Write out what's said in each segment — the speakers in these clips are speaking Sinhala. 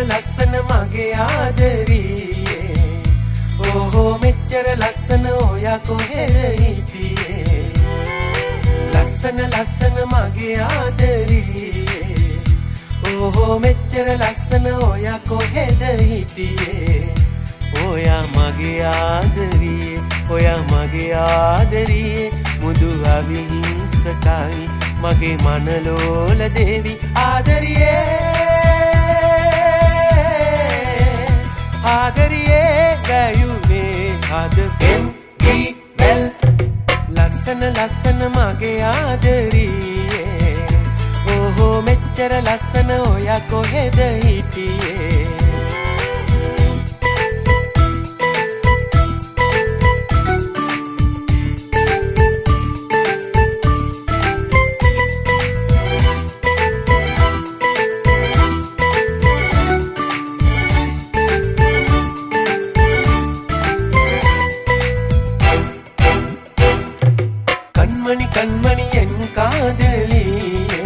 ලස්සන මගේ ආදරියේ ඕහෝ මෙච්චර ලස්සන ඔයා කොහෙද හිටියේ ලස්සන මගේ ආදරියේ ඕහෝ මෙච්චර ලස්සන ඔයා කොහෙද හිටියේ ඔයා මගේ ආදරියේ ඔයා මගේ ආදරියේ මුදු අවිහිංසකයි මගේ මනලෝල දේවි ආදරියේ ආදරියේ ගයුනේ අද MPL ලස්සන මගේ ආදරියේ ඕහෝ මෙච්චර ලස්සන ඔයා කොහෙද හිටියේ கண்மணி என் காதலியே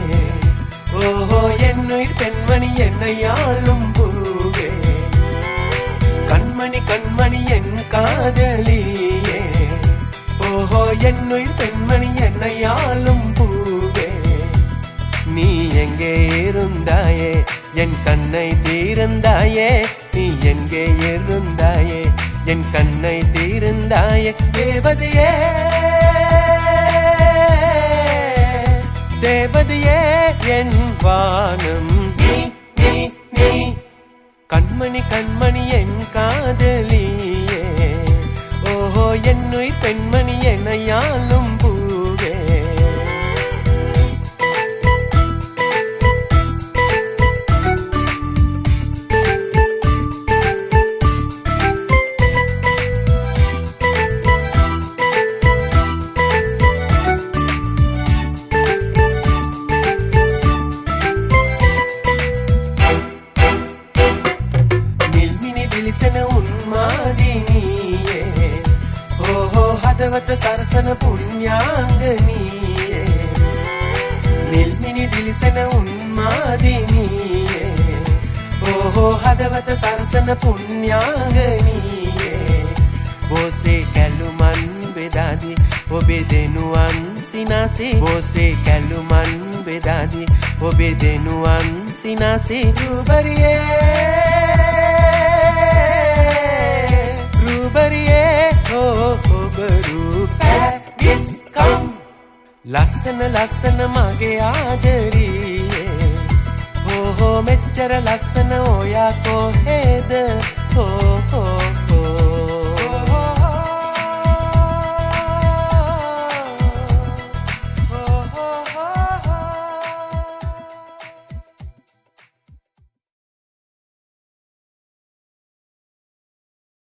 ஓஹோ என்னுயிர் பெண்மணி என்னை ஆளும் பூவே கண்மணி என் காதலியே ஓஹோ என்னுயிர் பெண்மணி என்னை ஆளும் பூவே நீ எங்கே இருந்தாயே என் கண்ணை தீர்ந்தாயே நீ எங்கே இருந்தாயே என் கண்ணை தீர்ந்தாயே தேவதையே தேவதையே என் வானம் நீ கண்மணி என் காதலியே ஓஹோ என்னுயிர் பெண்மணி என்னையாளும் பூவே ලිසන උන්මාදිනියේ ඕහෝ හදවත සරසන පුණ්‍යාංගනියේ නිල්මිනි දිලිසන උන්මාදිනියේ ඕහෝ හදවත සරසන පුණ්‍යාංගනියේ බොසේ කැලුමන් බෙදාදී ඔබේ දෙනුවන් සිනාසී බොසේ කැලුමන් බෙදාදී ඔබේ දෙනුවන් සිනාසී රූබරියේ ලස්සන මගේ ආදරියේ ඕහෝ මෙච්චර ලස්සන ඔයා කොහෙද